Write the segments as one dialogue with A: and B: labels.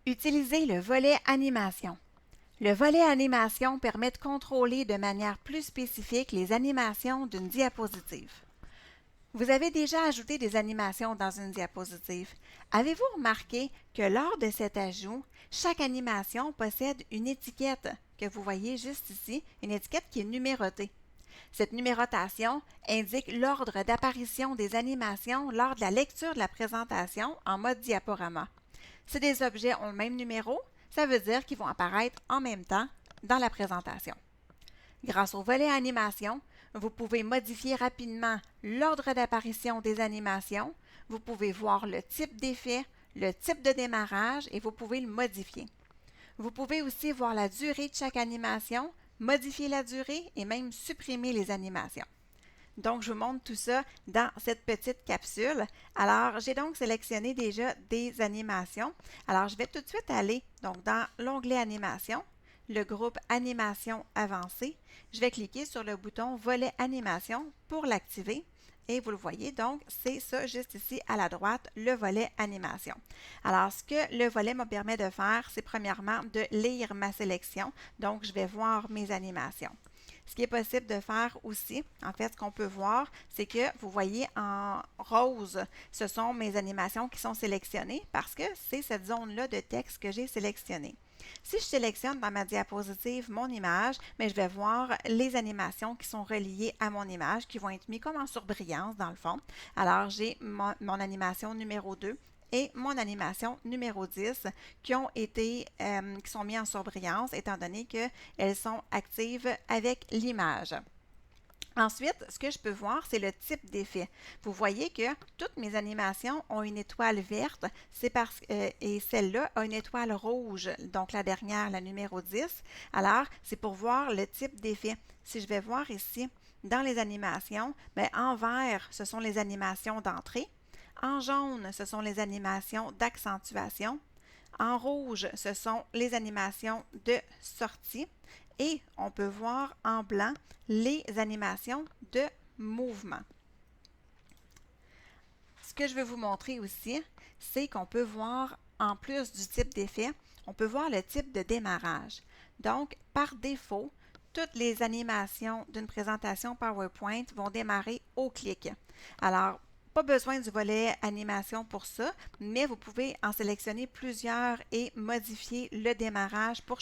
A: Utilisez le volet animation. Le volet animation permet de contrôler de manière plus spécifique les animations d'une diapositive. Vous avez déjà ajouté des animations dans une diapositive. Avez-vous remarqué que lors de cet ajout, chaque animation possède une étiquette que vous voyez juste ici, une étiquette qui est numérotée. Cette numérotation indique l'ordre d'apparition des animations lors de la lecture de la présentation en mode diaporama. Si des objets ont le même numéro, ça veut dire qu'ils vont apparaître en même temps dans la présentation. Grâce au volet animation, vous pouvez modifier rapidement l'ordre d'apparition des animations, vous pouvez voir le type d'effet, le type de démarrage et vous pouvez le modifier. Vous pouvez aussi voir la durée de chaque animation, modifier la durée et même supprimer les animations. Donc, je vous montre tout ça dans cette petite capsule. Alors, j'ai donc sélectionné déjà des animations. Alors, je vais tout de suite aller donc dans l'onglet Animation, le groupe Animation avancée. Je vais cliquer sur le bouton Volet Animation pour l'activer. Et vous le voyez, donc, c'est ça juste ici à la droite, le volet animation. Alors, ce que le volet me permet de faire, c'est premièrement de lire ma sélection. Donc, je vais voir mes animations. Ce qui est possible de faire aussi, en fait, ce qu'on peut voir, c'est que vous voyez en rose, ce sont mes animations qui sont sélectionnées parce que c'est cette zone-là de texte que j'ai sélectionnée. Si je sélectionne dans ma diapositive mon image, mais je vais voir les animations qui sont reliées à mon image, qui vont être mises comme en surbrillance dans le fond. Alors, j'ai mon animation numéro 2 et mon animation numéro 10 qui sont mis en surbrillance étant donné qu'elles sont actives avec l'image. Ensuite, ce que je peux voir, c'est le type d'effet. Vous voyez que toutes mes animations ont une étoile verte, et celle-là a une étoile rouge, donc la dernière, la numéro 10. Alors, c'est pour voir le type d'effet. Si je vais voir ici, dans les animations, bien, en vert, ce sont les animations d'entrée. En jaune, ce sont les animations d'accentuation. En rouge, ce sont les animations de sortie. Et on peut voir en blanc les animations de mouvement. Ce que je veux vous montrer aussi, c'est qu'on peut voir, en plus du type d'effet, on peut voir le type de démarrage. Donc, par défaut, toutes les animations d'une présentation PowerPoint vont démarrer au clic. Alors, pas besoin du volet animation pour ça, mais vous pouvez en sélectionner plusieurs et modifier le démarrage pour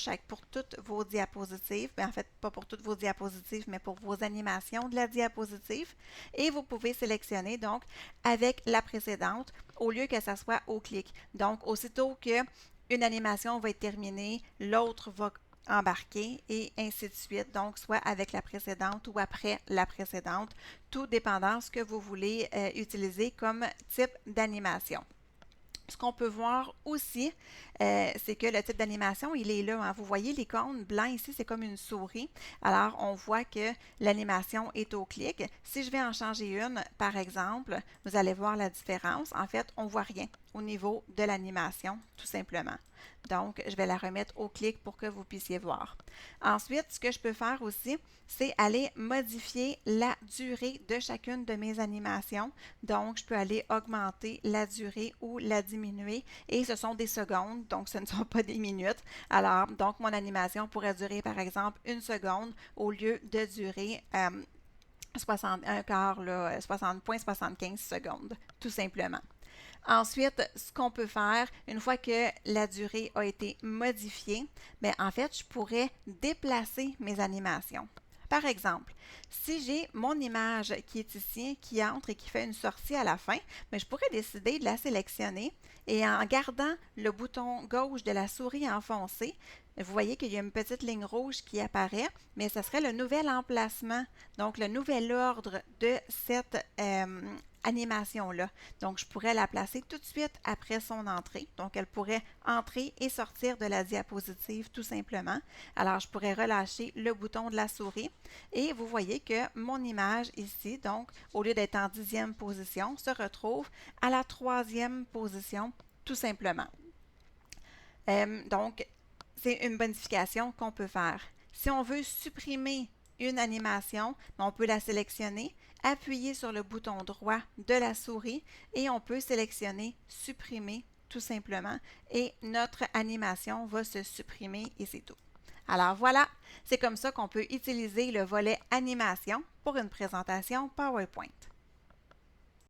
A: toutes vos diapositives. Bien, en fait, pas pour toutes vos diapositives, mais pour vos animations de la diapositive. Et vous pouvez sélectionner donc avec la précédente au lieu que ça soit au clic. Donc, aussitôt qu'une animation va être terminée, l'autre va embarquer et ainsi de suite, donc soit avec la précédente ou après la précédente, tout dépendant ce que vous voulez utiliser comme type d'animation. Ce qu'on peut voir aussi, c'est que le type d'animation, il est là. Hein. Vous voyez l'icône blanc ici, c'est comme une souris. Alors, on voit que l'animation est au clic. Si je vais en changer une, par exemple, vous allez voir la différence. En fait, on ne voit rien au niveau de l'animation, tout simplement. Donc, je vais la remettre au clic pour que vous puissiez voir. Ensuite, ce que je peux faire aussi, c'est aller modifier la durée de chacune de mes animations. Donc, je peux aller augmenter la durée ou la diminuer et ce sont des secondes, donc ce ne sont pas des minutes. Alors, donc mon animation pourrait durer par exemple une seconde au lieu de durer 60,75 secondes, tout simplement. Ensuite, ce qu'on peut faire, une fois que la durée a été modifiée, bien, en fait, je pourrais déplacer mes animations. Par exemple, si j'ai mon image qui est ici, qui entre et qui fait une sortie à la fin, bien, je pourrais décider de la sélectionner et en gardant le bouton gauche de la souris enfoncé, vous voyez qu'il y a une petite ligne rouge qui apparaît, mais ce serait le nouvel emplacement, donc le nouvel ordre de cette animation-là. Donc, je pourrais la placer tout de suite après son entrée. Donc, elle pourrait entrer et sortir de la diapositive tout simplement. Alors, je pourrais relâcher le bouton de la souris et vous voyez que mon image ici, donc, au lieu d'être en 10e position, se retrouve à la 3e position tout simplement. Donc, c'est une modification qu'on peut faire. Si on veut supprimer une animation, on peut la sélectionner, appuyer sur le bouton droit de la souris et on peut sélectionner supprimer tout simplement, et notre animation va se supprimer et c'est tout. Alors voilà, c'est comme ça qu'on peut utiliser le volet animation pour une présentation PowerPoint.